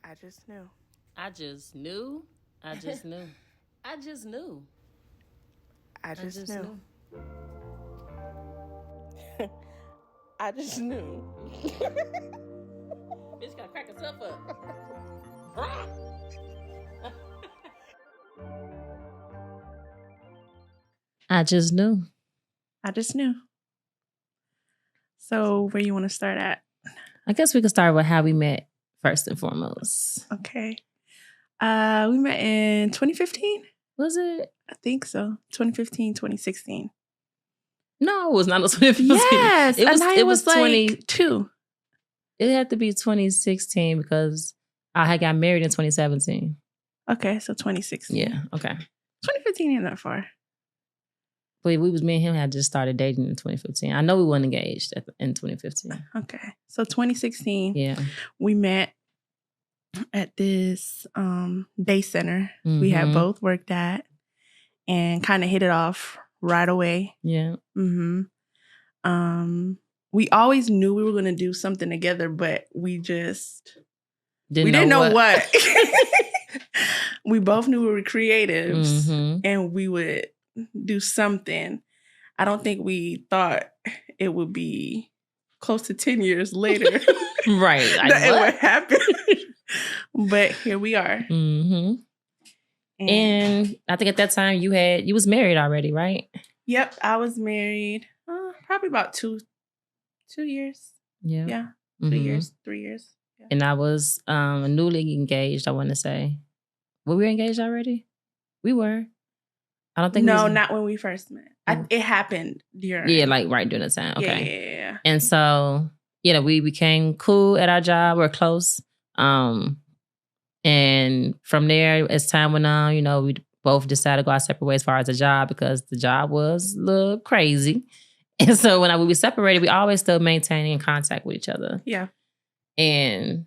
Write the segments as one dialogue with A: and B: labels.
A: I just knew.
B: I just knew. I just knew. I just knew.
A: I just knew. I just knew.
B: Bitch gotta crack herself up. I just knew.
A: I just knew. So where you want to start at?
B: I guess we could start with how we met first and foremost.
A: Okay. We met in 2015.
B: Was it?
A: I think so. 2015, 2016.
B: No, it was not 2015.
A: Yes.
B: It was
A: like
B: 22. It had to be 2016 because I had got married in 2017.
A: Okay, so 2016.
B: Yeah, okay.
A: 2015 ain't that far.
B: But me and him had just started dating in 2015. I know we weren't engaged in 2015.
A: Okay. So 2016,
B: yeah,
A: we met at this day center we had both worked at and kind of hit it off right away.
B: Yeah.
A: We always knew we were going to do something together, but we just
B: didn't know
A: what. We both knew we were creatives and we would do something. I don't think we thought it would be close to 10 years later.
B: Right.
A: That it would happen. But here we are.
B: And I think at that time you was married already, right?
A: Yep, I was married probably about two years. Yeah. 2 years, 3 years. Yeah.
B: And I was newly engaged, I want to say. Were we engaged already? We were. I don't think
A: not when we first met. It happened during.
B: Yeah, like right during the time. Okay.
A: Yeah.
B: And so, we became cool at our job. We're close. And from there, as time went on, we both decided to go our separate ways as far as the job because the job was a little crazy. And so when we separated, we always still maintained in contact with each other.
A: Yeah.
B: And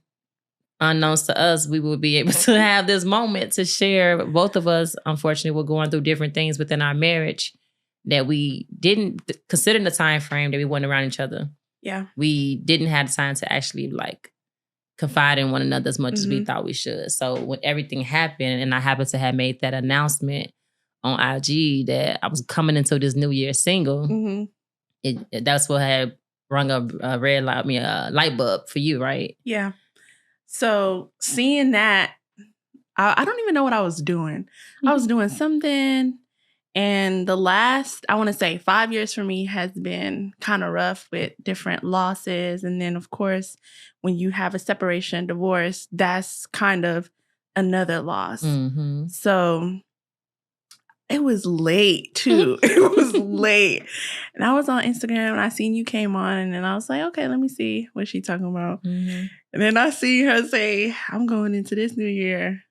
B: unknowns to us, we would be able to have this moment to share. Both of us, unfortunately, were going through different things within our marriage that we didn't consider in the time frame that we weren't around each other.
A: Yeah.
B: We didn't have time to actually confide in one another as much as we thought we should. So when everything happened and I happened to have made that announcement on IG that I was coming into this New Year single, that's what had rung a light bulb for you, right?
A: Yeah. So seeing that, I don't even know what I was doing. I was doing something. And the last, I want to say 5 years for me has been kind of rough with different losses. And then, of course, when you have a separation, divorce, that's kind of another loss. So it was late, too. It was late. And I was on Instagram and I seen you came on and then I was like, okay, let me see what she's talking about. And then I see her say, I'm going into this new year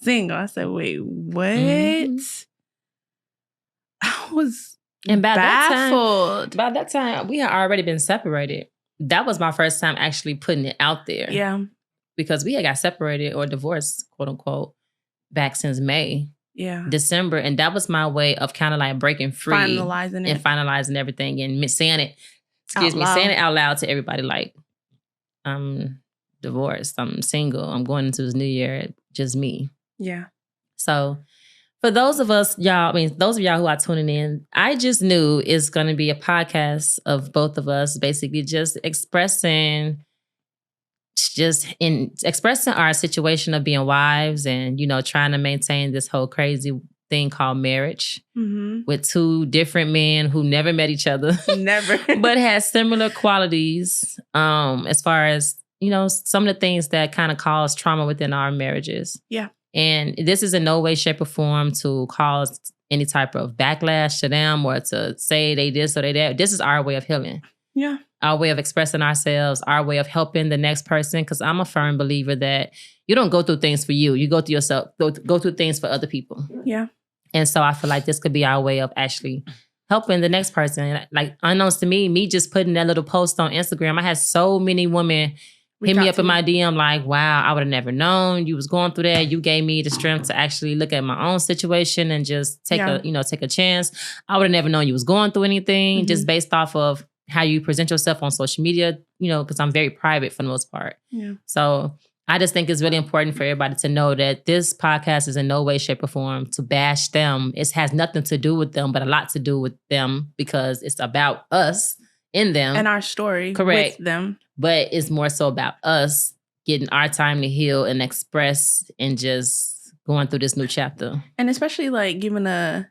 A: single. I said, wait, what? I was baffled.
B: By that time, we had already been separated. That was my first time actually putting it out there.
A: Yeah.
B: Because we had got separated or divorced, quote unquote, back since May.
A: Yeah.
B: December. And that was my way of kind of like breaking free. Finalizing everything and saying it out loud to everybody like, I'm divorced, I'm single, I'm going into this new year, just me.
A: Yeah.
B: So for those of us, those of y'all who are tuning in, I just knew it's going to be a podcast of both of us basically just expressing our situation of being wives and, trying to maintain this whole crazy thing called marriage with two different men who never met each other.
A: Never.
B: But had similar qualities as far as, some of the things that kind of cause trauma within our marriages.
A: Yeah.
B: And this is in no way, shape, or form to cause any type of backlash to them or to say they this or they that. This is our way of healing.
A: Yeah.
B: Our way of expressing ourselves, our way of helping the next person. Because I'm a firm believer that you don't go through things for you. You go through yourself, go through things for other people.
A: Yeah.
B: And so I feel like this could be our way of actually helping the next person. Like, unknowns to me just putting that little post on Instagram, I had so many women hit me up in my DM like, wow, I would have never known you was going through that. You gave me the strength to actually look at my own situation and just take a chance. I would have never known you was going through anything just based off of how you present yourself on social media, because I'm very private for the most part.
A: Yeah.
B: So I just think it's really important for everybody to know that this podcast is in no way, shape, or form to bash them. It has nothing to do with them, but a lot to do with them because it's about us in them.
A: And our story
B: Correct.
A: with them.
B: But it's more so about us getting our time to heal and express and just going through this new chapter.
A: And especially like giving a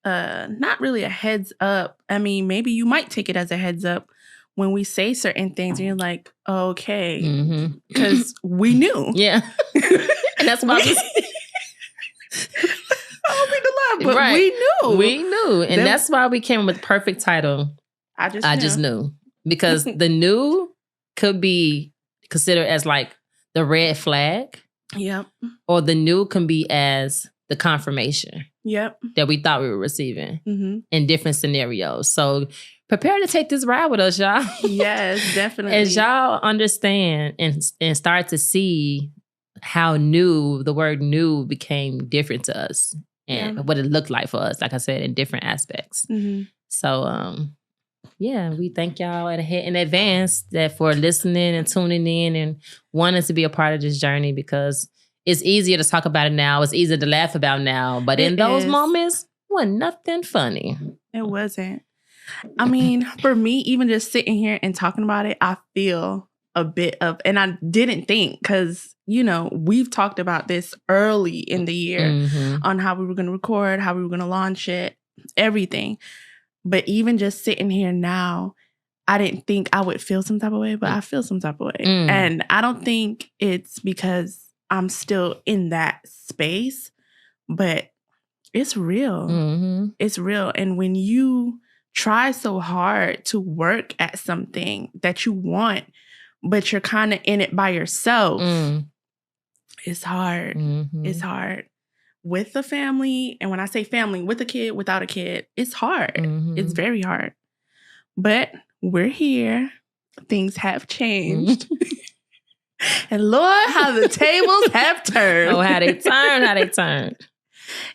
A: not really a heads up. I mean, maybe you might take it as a heads up when we say certain things and you're like, okay, because we knew.
B: Yeah. And that's why
A: I don't mean to laugh, but we knew.
B: We knew. And that's why we came with the perfect title. I just knew. Because the new could be considered as like the red flag.
A: Yep.
B: Or the new can be as the confirmation.
A: Yep.
B: That we thought we were receiving in different scenarios. So prepare to take this ride with us, y'all.
A: Yes, definitely.
B: As y'all understand and start to see how new, the word new became different to us and what it looked like for us, like I said, in different aspects. So, we thank y'all in advance that for listening and tuning in and wanting to be a part of this journey because it's easier to talk about it now. It's easier to laugh about now. But in those moments, wasn't nothing funny.
A: It wasn't. I mean, for me, even just sitting here and talking about it, I feel a bit of, and I didn't think because, we've talked about this early in the year on how we were going to record, how we were going to launch it, everything. But even just sitting here now, I didn't think I would feel some type of way, but I feel some type of way. And I don't think it's because I'm still in that space, but it's real. It's real. And when you try so hard to work at something that you want, but you're kind of in it by yourself, it's hard. It's hard. With the family, and when I say family, with a kid, without a kid, it's hard. It's very hard. But we're here. Things have changed. And Lord, how the tables have turned.
B: Oh, how they turned.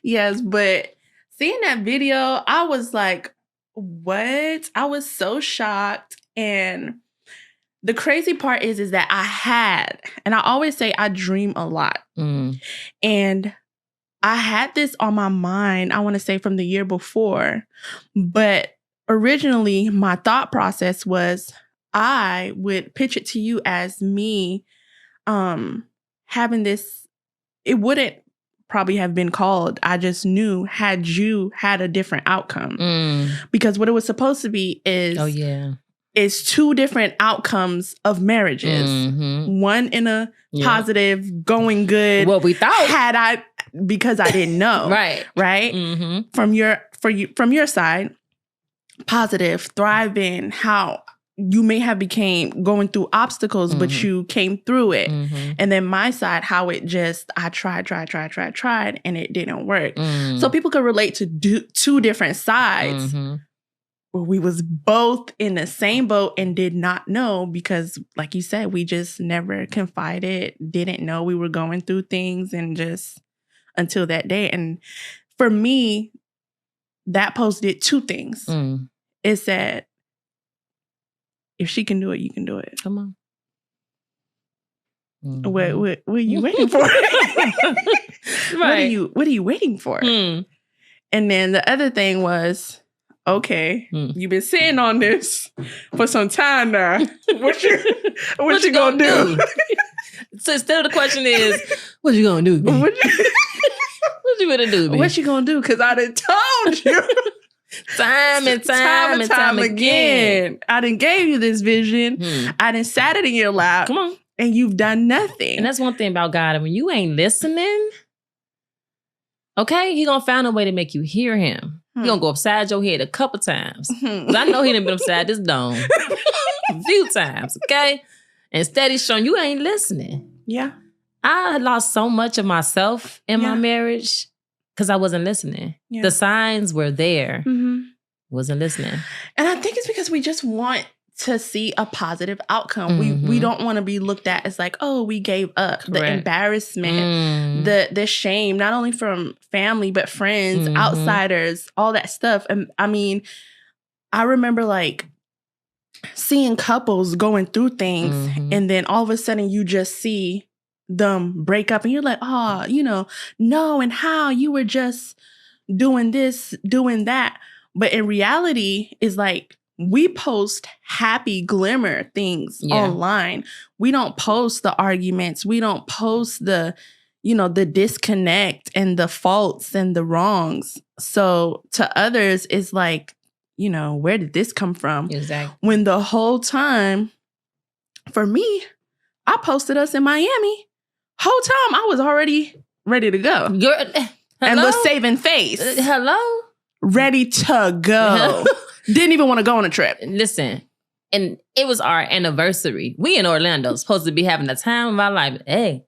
A: Yes, but seeing that video, I was like, what? I was so shocked. And the crazy part is that and I always say I dream a lot. And I had this on my mind, I want to say from the year before. But originally, my thought process was I would pitch it to you as me having this. It wouldn't probably have been called I Just Knew had you had a different outcome. Because what it was supposed to be is two different outcomes of marriages. One in a positive, going good.
B: What we thought.
A: Because I didn't know. Right? From your side, positive, thriving, how you may have became going through obstacles, but you came through it. And then my side, how it just, I tried, and it didn't work. So people could relate to two different sides. Where we was both in the same boat and did not know because, like you said, we just never confided, didn't know we were going through things and just until that day. And for me, that post did two things. It said, if she can do it, you can do it.
B: Come on.
A: What are you waiting for? Right. What are you waiting for? And then the other thing was, okay, you've been sitting on this for some time now. What you gonna do?
B: So still the question is, what you gonna do? What you gonna do?
A: What you gonna do? Because I done told you.
B: Time and time again.
A: I done gave you this vision. I done sat it in your lap.
B: Come on.
A: And you've done nothing.
B: And that's one thing about God. When you ain't listening, okay, he gonna find a way to make you hear him. He gonna go upside your head a couple times. Because I know he done been upside this dome a few times, okay? And steady showing you ain't listening.
A: Yeah.
B: I lost so much of myself in my marriage because I wasn't listening. Yeah. The signs were there. Wasn't listening.
A: And I think it's because we just want to see a positive outcome. We don't want to be looked at as like, oh, we gave up. Correct. The embarrassment, the shame, not only from family, but friends, outsiders, all that stuff. And I mean, I remember like seeing couples going through things and then all of a sudden you just see them break up and you're like, oh, no, and how you were just doing this, doing that. But in reality, it's like we post happy glimmer things online. We don't post the arguments. We don't post the disconnect and the faults and the wrongs. So to others, it's like, where did this come from?
B: Exactly.
A: When the whole time, for me, I posted us in Miami. Whole time I was already ready to go. And was saving face.
B: Hello?
A: Ready to go. Didn't even want to go on a trip.
B: Listen, and it was our anniversary. We in Orlando, supposed to be having the time of our life. Hey.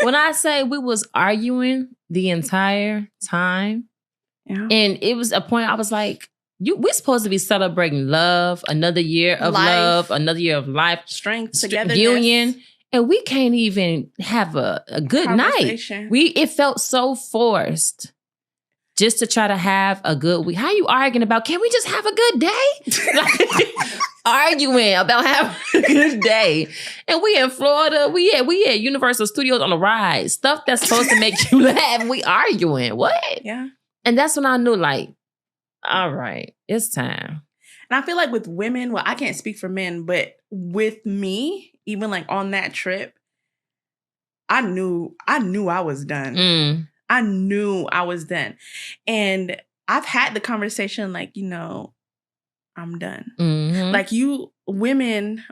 B: When I say we was arguing the entire time, and it was a point I was like, we're supposed to be celebrating love, another year of love, another year of life,
A: strength, togetherness,
B: union. And we can't even have a good night. It felt so forced just to try to have a good week. How you arguing about, can we just have a good day? Arguing about having a good day. And we in Florida, we at Universal Studios on a ride. Stuff that's supposed to make you laugh. We arguing. What?
A: Yeah.
B: And that's when I knew, like, all right, it's time.
A: And I feel like with women, well, I can't speak for men, but with me, even like on that trip, I knew I was done. I knew I was done. And I've had the conversation like, I'm done.
B: Mm-hmm.
A: Like you women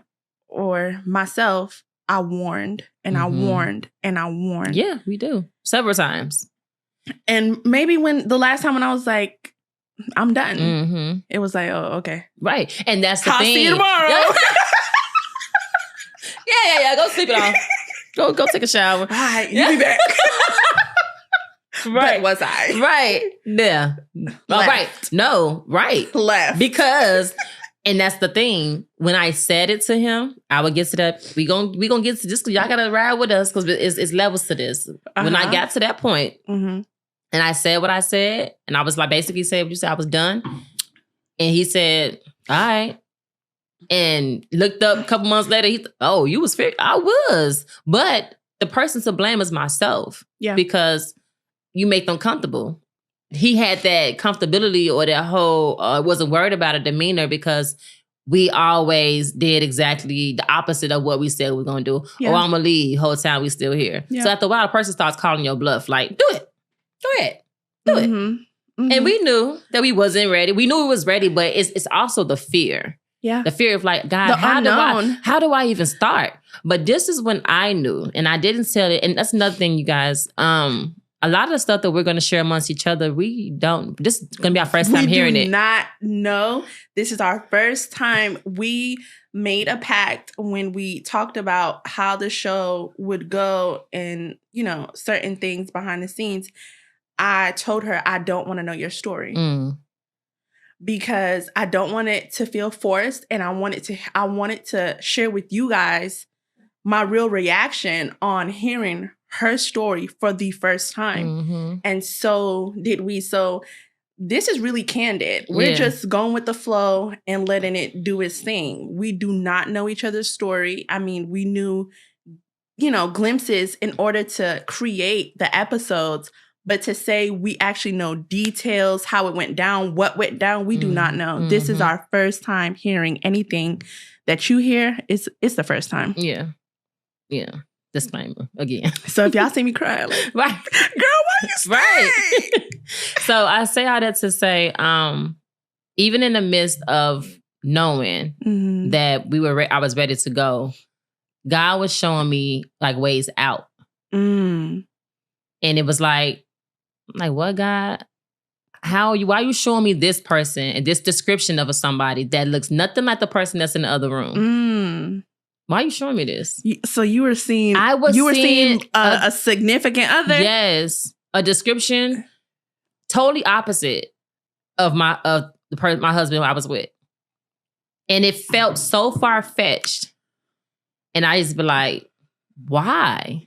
A: or myself, I warned and I warned and I warned.
B: Yeah, we do. Several times.
A: And maybe the last time when I was like, I'm done, it was like, oh, okay.
B: Right. And that's the
A: I'll
B: thing.
A: See you tomorrow.
B: Yeah. Go sleep it off. Go take a shower.
A: All right, you be back.
B: Right.
A: But was I?
B: Right. Yeah. All right. No. Right.
A: Left.
B: Because, and that's the thing. When I said it to him, I would get to that. We gonna get to this. Y'all gotta ride with us because it's levels to this. When I got to that point, and I said what I said, and I was like basically said what you said. I was done, and he said, "All right." And looked up a couple months later. You was fair. I was, but the person to blame is myself.
A: Yeah,
B: because you make them comfortable. He had that comfortability or that whole wasn't worried about a demeanor because we always did exactly the opposite of what we said we were going to do. Yeah. Or I'm going to leave. Whole time we still here. Yeah. So after a while, a person starts calling your bluff. Like, do it. Go ahead. Do it. And we knew that we wasn't ready. We knew we was ready, but it's also the fear.
A: Yeah.
B: The fear of like, God, how do I even start? But this is when I knew, and I didn't tell it. And that's another thing, you guys. A lot of the stuff that we're going to share amongst each other, this is going to be our first time hearing it.
A: We do not know. This is our first time. We made a pact when we talked about how the show would go and, certain things behind the scenes. I told her, I don't want to know your story. Because I don't want it to feel forced. And I wanted to share with you guys my real reaction on hearing her story for the first time. And so did we. So this is really candid. We're just going with the flow and letting it do its thing. We do not know each other's story. I mean, we knew, glimpses in order to create the episodes, but to say we actually know details, how it went down, what went down, we do not know. This is our first time hearing anything that you hear. It's the first time.
B: Yeah. Disclaimer again.
A: So if y'all see me crying, like,
B: right,
A: girl, why you stay?
B: Right. So I say all that to say, even in the midst of knowing that I was ready to go, God was showing me like ways out, and it was like, what, God? Why are you showing me this person and this description of somebody that looks nothing like the person that's in the other room? Why are you showing me this?
A: So you were seeing... You were seeing a significant other?
B: Yes. A description totally opposite of my husband I was with. And it felt so far-fetched. And I just be like, why?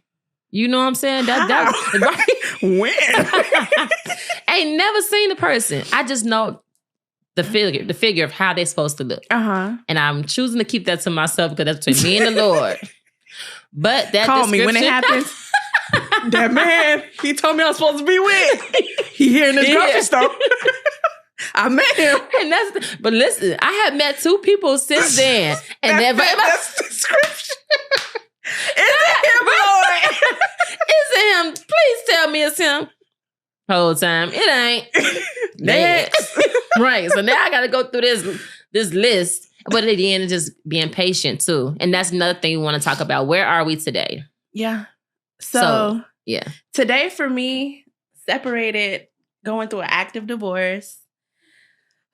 B: You know what I'm saying? That right?
A: When?
B: I ain't never seen the person. I just know the figure of how they're supposed to look. And I'm choosing to keep that to myself because that's between me and the Lord. But that
A: call me when it happens. That man, he told me I was supposed to be with. He here in this grocery store. I met him.
B: And but listen, I have met 2 people since then. And
A: that's the description. Is it him, Lord?
B: Is it him? Please tell me it's him. Whole time. It ain't.
A: Next.
B: Right. So now I got to go through this list. But at the end, it's just being patient too. And that's another thing we want to talk about. Where are we today?
A: Yeah. So
B: yeah.
A: Today for me, separated, going through an active divorce.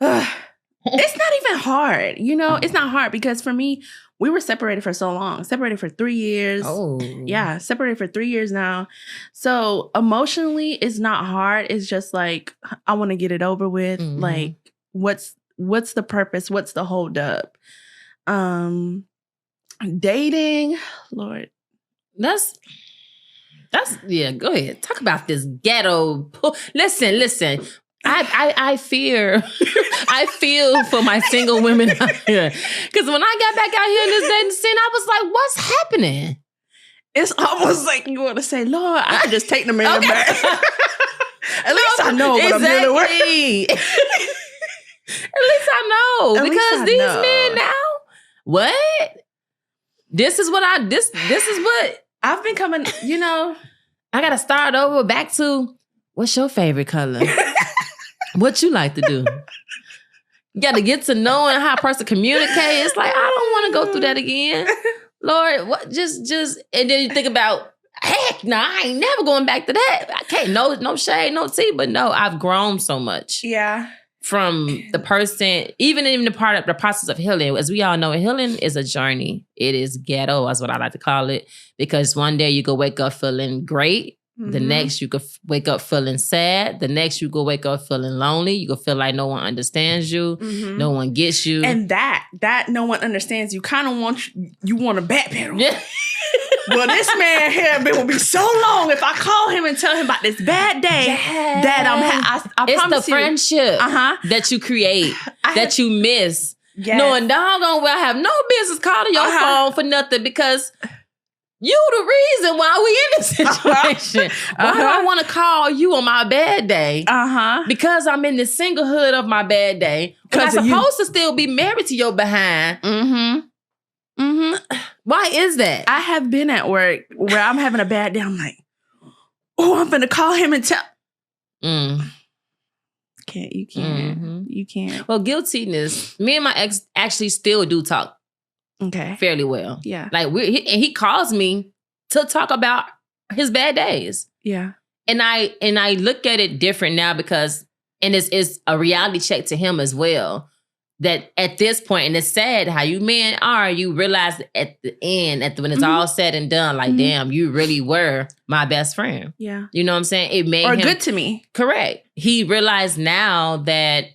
A: It's not even hard. It's not hard because for me, we were separated for so long. Separated for 3 years.
B: Oh.
A: Yeah, separated for 3 years now. So emotionally, it's not hard. It's just like, I want to get it over with.
B: Mm-hmm.
A: Like, what's the purpose? What's the hold up? Dating, Lord.
B: That's yeah, go ahead. Talk about this ghetto. Listen. I fear for my single women out here. Because when I got back out here in this dating scene, I was like, what's happening?
A: It's almost like you want to say, Lord, I could just take the man back. At least I know what I'm dealing with.
B: At least I know. Because these men now, what? This is what I've been coming, I got to start over back to, what's your favorite color? What you like to do? You got to get to knowing how a person communicates. It's like, I don't want to go through that again. Lord, what? Just, and then you think about, heck, no, I ain't never going back to that. I can't, no shade, no tea, but no, I've grown so much.
A: Yeah.
B: From the person, even the part of the process of healing. As we all know, healing is a journey. It is ghetto, that's what I like to call it. Because one day you could wake up feeling great. Mm-hmm. The next you could wake up feeling sad. The next you could wake up feeling lonely. You could feel like no one understands you. Mm-hmm. No one gets you.
A: And that no one understands you kind of want a backpedal.
B: Yeah.
A: Well, this man here will be so long if I call him and tell him about this bad day that I
B: it's
A: promise
B: the friendship that you create, that you miss.
A: Yes.
B: Knowing doggone well I have no business calling your phone for nothing because you the reason why we in this situation. Why do I want to call you on my bad day? Because I'm in the singlehood of my bad day. Because I'm supposed to still be married to your behind. Why is that?
A: I have been at work where I'm having a bad day. I'm like, I'm finna call him and tell. You can't.
B: Well, guiltiness. Me and my ex actually still do talk.
A: Okay.
B: Fairly well.
A: Yeah.
B: Like he calls me to talk about his bad days.
A: Yeah.
B: And I look at it different now because, and it's a reality check to him as well. That at this point, and it's sad how you men are, you realize at the end, when it's all said and done, like, damn, you really were my best friend.
A: Yeah.
B: You know what I'm saying? It made him
A: good to me.
B: Correct. He realized now that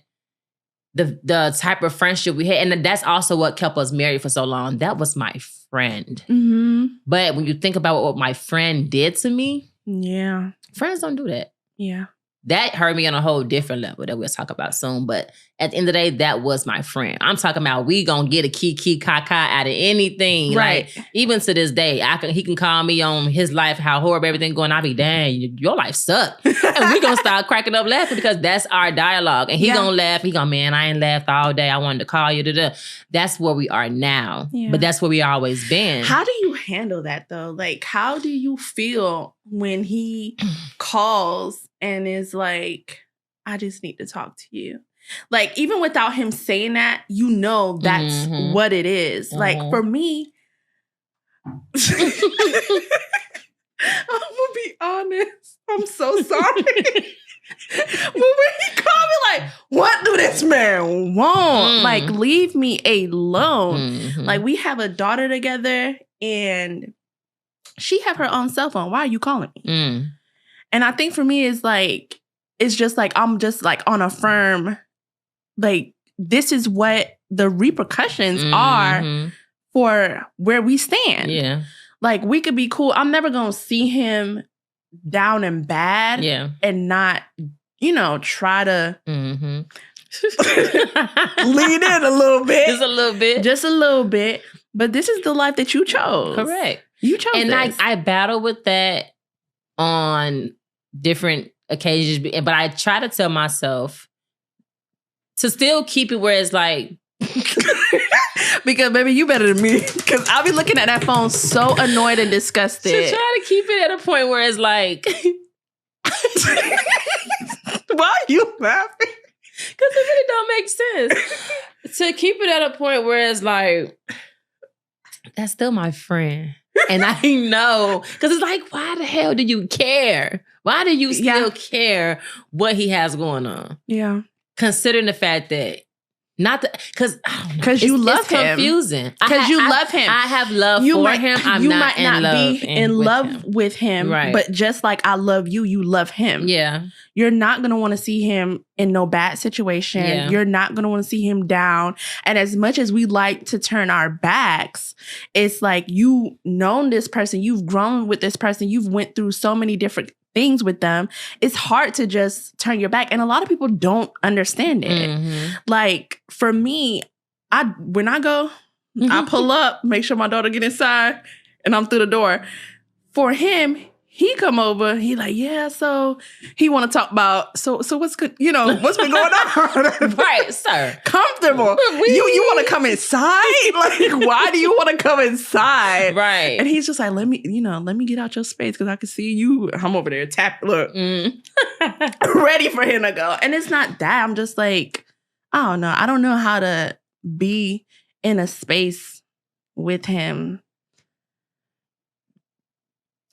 B: the type of friendship we had, and that's also what kept us married for so long. That was my friend. But when you think about what my friend did to me, friends don't do that.
A: Yeah.
B: That hurt me on a whole different level that we'll talk about soon. But at the end of the day, that was my friend. I'm talking about we gonna get a kiki kaka out of anything.
A: Right.
B: Like, even to this day, he can call me on his life, how horrible everything going. I'll be, dang, your life sucked. And we gonna start cracking up laughing because that's our dialogue. And he gonna laugh. He gonna, man, I ain't laughed all day. I wanted to call you. That's where we are now. Yeah. But that's where we always been.
A: How do you handle that though? Like, how do you feel when he calls and is like, I just need to talk to you? Like, even without him saying that, that's what it is. Like, for me, I'm going to be honest. I'm so sorry. But when he called me, like, what do this man want? Like, leave me alone. Like, we have a daughter together and she have her own cell phone. Why are you calling me? And I think for me, it's just like, I'm just like on a firm, like, this is what the repercussions are for where we stand.
B: Yeah.
A: Like, we could be cool. I'm never going to see him down and bad and not, try to lean in a little bit.
B: Just a little bit.
A: Just a little bit. But this is the life that you chose.
B: Correct.
A: You chose
B: and
A: this.
B: I battle with that on different occasions, but I try to tell myself to still keep it where it's like,
A: because baby, you better than me. Because I'll be looking at that phone so annoyed and disgusted.
B: to try to keep it at a point where it's like,
A: why are you laughing?
B: Because it really don't make sense. To keep it at a point where it's like, that's still my friend. And I know, because it's like, why the hell do you care? Why do you still care what he has going on?
A: Yeah.
B: Considering the fact that, because
A: you love him.
B: It's confusing.
A: Because you love him.
B: I have love for him.
A: You might not be in love with him,
B: right.
A: But just like I love you, you love him.
B: Yeah.
A: You're not going to want to see him in no bad situation. Yeah. You're not going to want to see him down. And as much as we like to turn our backs, it's like you've known this person, you've grown with this person, you've went through so many different things with them. It's hard to just turn your back. And a lot of people don't understand it. Mm-hmm. Like for me, when I go, I pull up, make sure my daughter get inside, and I'm through the door. For him, he come over, he like, yeah, so he want to talk about, so what's good, what's been going on?
B: Right, sir.
A: Comfortable. You want to come inside? Like, why do you want to come inside?
B: Right.
A: And he's just like, let me get out your space because I can see you. I'm over there ready for him to go. And it's not that. I'm just like, I don't know. I don't know how to be in a space with him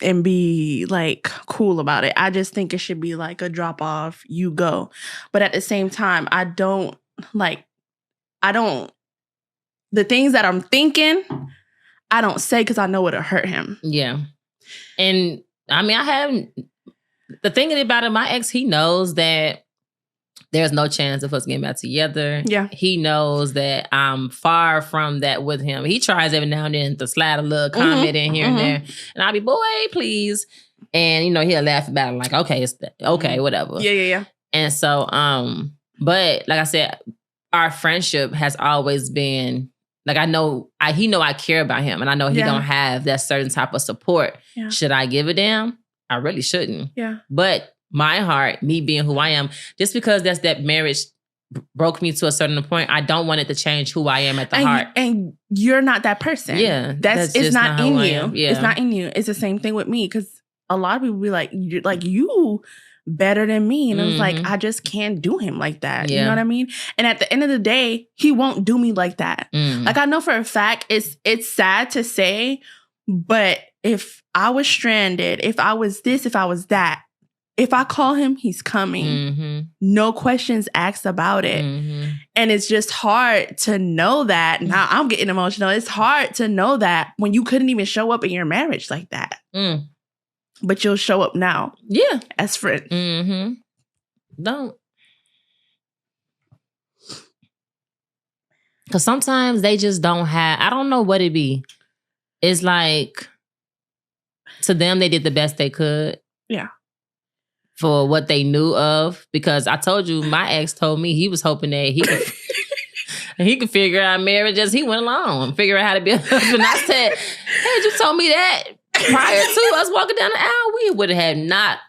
A: and be like cool about it. I just think it should be like a drop off, you go. But at the same time, the things that I'm thinking, I don't say because I know it'll hurt him.
B: Yeah. And I mean, the thing about it, my ex, he knows that there's no chance of us getting back together.
A: Yeah.
B: He knows that I'm far from that with him. He tries every now and then to slide a little comment in here and there. And I'll be, boy, please. And, he'll laugh about it like, okay, okay, whatever.
A: Yeah.
B: And so, but like I said, our friendship has always been, like, he know I care about him. And I know he don't have that certain type of support. Yeah. Should I give a damn? I really shouldn't.
A: Yeah.
B: But my heart, me being who I am, just because that marriage broke me to a certain point, I don't want it to change who I am at the heart.
A: And you're not that person.
B: Yeah.
A: It's not in you.
B: Yeah.
A: It's not in you. It's the same thing with me because a lot of people be like, you're like, you better than me. And it's like, I just can't do him like that. Yeah. You know what I mean? And at the end of the day, he won't do me like that. Like I know for a fact, it's sad to say, but if I was stranded, if I was this, if I was that, if I call him, he's coming. Mm-hmm. No questions asked about it. Mm-hmm. And it's just hard to know that. Now I'm getting emotional. It's hard to know that when you couldn't even show up in your marriage like that. Mm. But you'll show up now.
B: Yeah.
A: As friends.
B: Mm-hmm. Don't. Because sometimes they just don't have, I don't know what it be. It's like, to them, they did the best they could.
A: Yeah.
B: For what they knew of, because I told you, my ex told me he was hoping that he could figure out marriage as he went along, figure out how to be a husband. I said, hey, you told me that prior to us walking down the aisle, we would have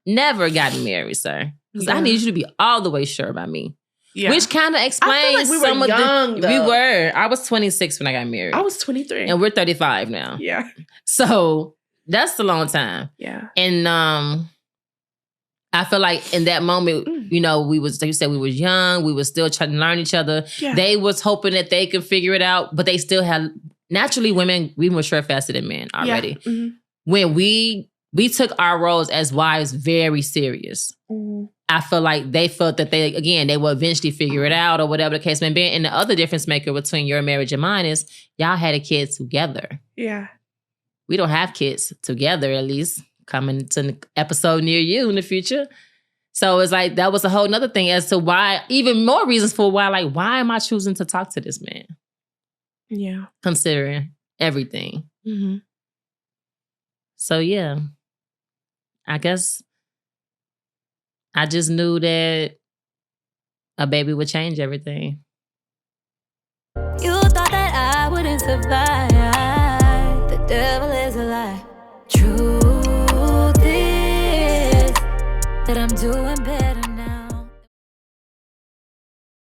B: never gotten married, sir. Because I need you to be all the way sure about me. Yeah. Which kind of explains
A: we some of young,
B: we were. I was 26 when I got married.
A: I was 23.
B: And we're 35 now.
A: Yeah.
B: So that's a long time.
A: Yeah.
B: And I feel like in that moment, we was, like you said, we was young. We was still trying to learn each other. Yeah. They was hoping that they could figure it out, but they still had, naturally women, we mature faster than men already. Yeah. Mm-hmm. When we took our roles as wives very serious. Mm-hmm. I feel like they felt that they will eventually figure it out or whatever the case may be. And the other difference maker between your marriage and mine is y'all had a kid together.
A: Yeah.
B: We don't have kids together, at least. Coming to an episode near you in the future. So it's like, that was a whole nother thing as to why, even more reasons for why am I choosing to talk to this man?
A: Yeah.
B: Considering everything. Mm-hmm. So yeah, I guess I just knew that a baby would change everything. You thought that I wouldn't survive. The devil is a lie.
C: doing better.